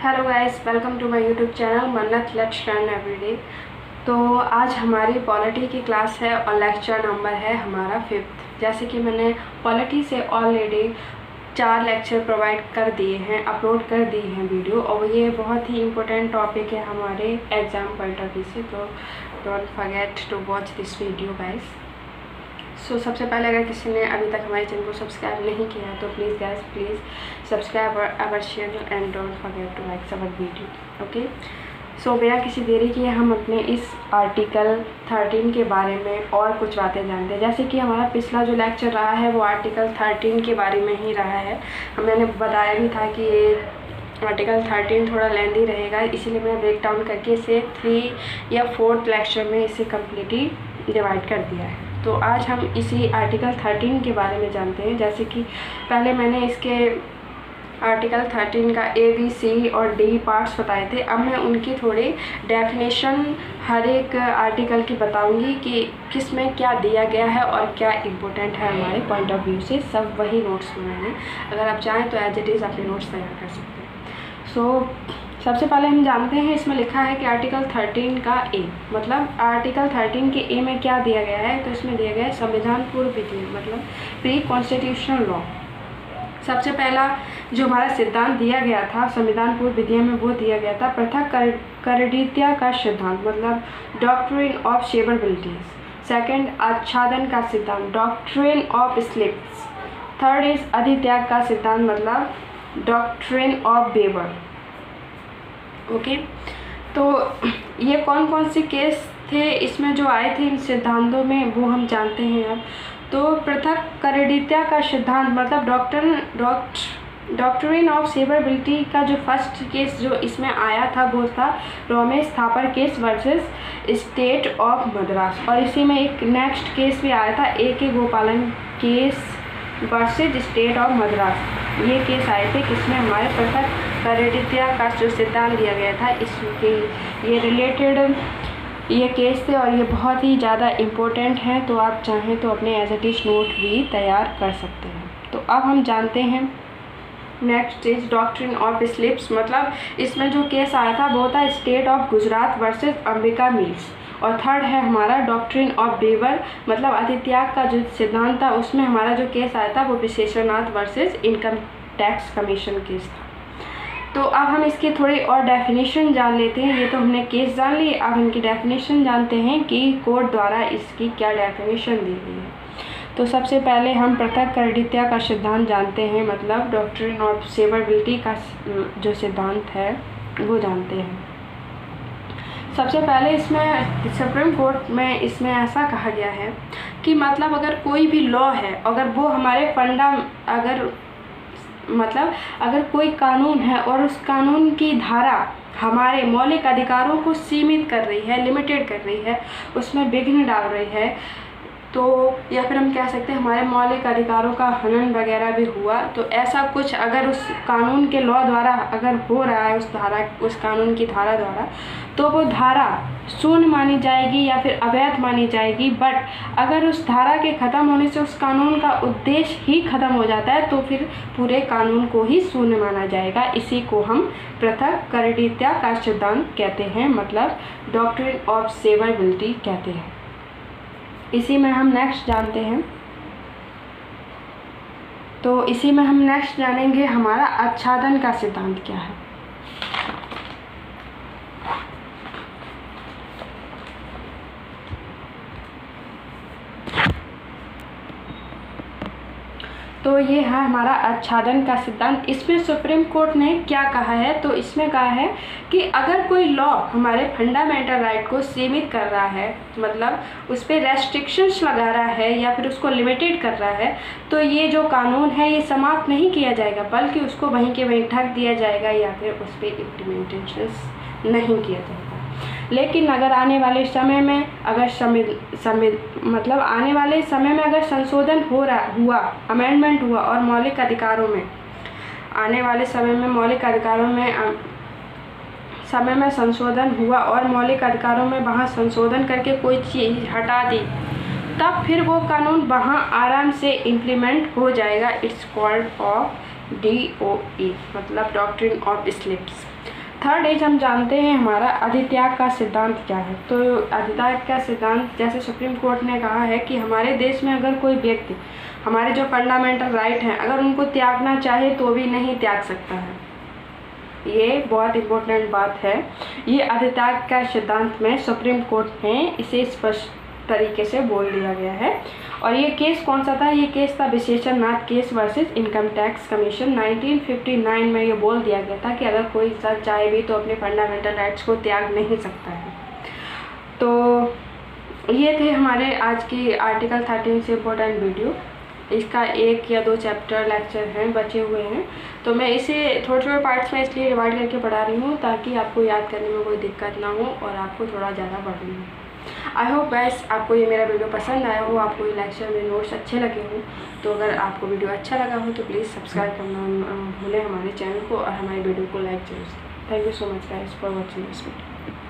Hello guys, welcome to my YouTube channel Mannat let's learn everyday. तो आज हमारी polity की क्लास है और लेक्चर नंबर है हमारा 5th। जैसे कि मैंने पॉलिटी से ऑलरेडी 4 लेक्चर प्रोवाइड कर दिए हैं, अपलोड कर दिए हैं वीडियो, और ये बहुत ही इम्पोर्टेंट टॉपिक है हमारे एग्ज़ाम पॉइंट ऑफ व्यू से। तो don't forget to watch this video guys. So सबसे पहले अगर किसी ने अभी तक हमारे चैनल को सब्सक्राइब नहीं किया है तो please guys please subscribe our channel and don't forget to like our video. Okay, so बिना किसी देरी किए हम अपने इस आर्टिकल 13 के बारे में और कुछ बातें जानते हैं। जैसे कि हमारा पिछला जो लेक्चर रहा है वो आर्टिकल 13 के बारे में ही रहा है। मैंने बताया भी था कि ये आर्टिकल 13 थोड़ा लेंदी रहेगा, इसीलिए मैंने ब्रेक डाउन करके इसे 3 या 4th लेक्चर में इसे कम्प्लीटली डिवाइड कर दिया है। तो आज हम इसी आर्टिकल 13 के बारे में जानते हैं। जैसे कि पहले मैंने इसके आर्टिकल 13 का A, B, C और D पार्ट्स बताए थे। अब मैं उनकी थोड़ी डेफिनेशन हर एक आर्टिकल की बताऊंगी कि किस में क्या दिया गया है और क्या इम्पोर्टेंट है हमारे पॉइंट ऑफ व्यू से। सब वही नोट्स में मैंने, अगर आप चाहें तो एज इट इज़ अपने नोट्स तैयार कर सकते हैं। सबसे पहले हम जानते हैं, इसमें लिखा है कि आर्टिकल 13 का A, मतलब आर्टिकल 13 के A में क्या दिया गया है। तो इसमें दिया गया है संविधान पूर्व विधियाँ, मतलब प्री कॉन्स्टिट्यूशनल लॉ। सबसे पहला जो हमारा सिद्धांत दिया गया था संविधान पूर्व विधियाँ में, वो दिया गया था पृथक करदीयता का सिद्धांत, मतलब डॉक्ट्रिन ऑफ सेवरेबिलिटीज। सेकंड, आच्छादन का सिद्धांत, doctrine of slips. Third is अधित्याग का सिद्धांत, मतलब डॉक्ट्रिन ऑफ वेबर। ओके, तो ये कौन कौन से केस थे इसमें जो आए थे इन सिद्धांतों में, वो हम जानते हैं अब। तो पृथक करदीयता का सिद्धांत, मतलब डॉक्ट्रिन ऑफ सेवरेबिलिटी का जो फर्स्ट केस जो इसमें आया था वो था Ramesh Thapar case versus state of Madras. और इसी में एक नेक्स्ट केस भी आया था A.K. गोपालन case versus state of Madras. ये केस आए थे किसमें, हमारे पृथक करदीयता का जो सिद्धांत दिया गया था इसके ये रिलेटेड ये केस थे, और ये बहुत ही ज़्यादा इम्पोर्टेंट है। तो आप चाहें तो अपने एज इट इज़ नोट भी तैयार कर सकते हैं। तो अब हम जानते हैं next is doctrine of slips, मतलब इसमें जो केस आया था वो था state of Gujarat versus Ambika mills. और थर्ड है हमारा डॉक्ट्रिन ऑफ वेबर, मतलब अधित्याग का जो सिद्धांत था उसमें हमारा जो केस आया था वो Visheshnath versus income tax commission case था। तो अब हम इसकी थोड़ी और डेफिनेशन जान लेते हैं। ये तो हमने केस जान लिए, अब इनकी डेफिनेशन जानते हैं कि कोर्ट द्वारा इसकी क्या डेफिनेशन दी गई है। तो सबसे पहले हम पृथक करदीयता का सिद्धांत जानते हैं, मतलब डॉक्ट्रिन ऑफ सेवरेबिलिटी का जो सिद्धांत है वो जानते हैं। सबसे पहले इसमें सुप्रीम कोर्ट में इसमें ऐसा कहा गया है कि मतलब अगर कोई भी लॉ है, अगर वो हमारे अगर कोई कानून है और उस कानून की धारा हमारे मौलिक अधिकारों को सीमित कर रही है, लिमिटेड कर रही है, उसमें विघ्न डाल रही है, तो या फिर हम कह सकते हैं हमारे मौलिक अधिकारों का हनन वगैरह भी हुआ, तो ऐसा कुछ अगर उस कानून के लॉ द्वारा अगर हो रहा है उस कानून की धारा द्वारा, तो वो धारा शून्य मानी जाएगी या फिर अवैध मानी जाएगी। बट अगर उस धारा के ख़त्म होने से उस कानून का उद्देश्य ही ख़त्म हो जाता है तो फिर पूरे कानून को ही शून्य माना जाएगा। इसी को हम पृथक करदीयता का सिद्धांत कहते हैं, मतलब डॉक्ट्रिन ऑफ सेवरेबिलिटी कहते हैं। इसी में हम नेक्स्ट जानते हैं, तो इसी में हम नेक्स्ट जानेंगे हमारा आच्छादन का सिद्धांत क्या है। तो ये है हमारा आच्छादन का सिद्धांत। इसमें सुप्रीम कोर्ट ने क्या कहा है, तो इसमें कहा है कि अगर कोई लॉ हमारे फंडामेंटल राइट को सीमित कर रहा है, मतलब उस पर रेस्ट्रिक्शंस लगा रहा है या फिर उसको लिमिटेड कर रहा है, तो ये जो कानून है ये समाप्त नहीं किया जाएगा, बल्कि उसको वहीं के वहीं ढक दिया जाएगा या फिर उस पर इम्प्लीमेंटेशंस नहीं किया जाएगा। लेकिन अगर आने वाले समय में अगर आने वाले समय में अगर संशोधन हुआ, अमेंडमेंट हुआ और मौलिक अधिकारों में आने वाले समय में संशोधन हुआ और मौलिक अधिकारों में वहाँ संशोधन करके कोई चीज़ हटा दी, तब फिर वो कानून वहाँ आराम से इम्प्लीमेंट हो जाएगा। इट्स कॉल्ड ऑफ DOE मतलब doctrine of slips. Third as हम जानते हैं हमारा अधित्याग का सिद्धांत क्या है। तो अधित्याग का सिद्धांत, जैसे सुप्रीम कोर्ट ने कहा है कि हमारे देश में अगर कोई व्यक्ति हमारे जो फंडामेंटल राइट हैं अगर उनको त्यागना चाहे तो भी नहीं त्याग सकता है। ये बहुत इम्पोर्टेंट बात है। ये अधित्याग का सिद्धांत में सुप्रीम कोर्ट ने इसे स्पष्ट तरीके से बोल दिया गया है। और ये केस कौन सा था? ये केस था Visheshan Nath case versus income tax commission. 1959 में ये बोल दिया गया था कि अगर कोई इंसान चाहे भी तो अपने फंडामेंटल राइट्स को त्याग नहीं सकता है। तो ये थे हमारे आज की आर्टिकल 13 से इम्पोर्टेंट वीडियो। इसका 1 या 2 चैप्टर लेक्चर हैं बचे हुए हैं, तो मैं इसे थोड़े थोड़े पार्ट्स में इसलिए डिवाइड करके पढ़ा रही हूँ ताकि आपको याद करने में कोई दिक्कत ना हो और आपको थोड़ा ज़्यादा पढ़ना हो। आई होप गाइस आपको ये मेरा वीडियो पसंद आया हो, आपको ये लेक्चर में नोट्स अच्छे लगे हो। तो अगर आपको वीडियो अच्छा लगा हो तो प्लीज़ सब्सक्राइब करना भूलें हमारे चैनल को और हमारे वीडियो को लाइक जरूर। Thank you so much guys for watching this video.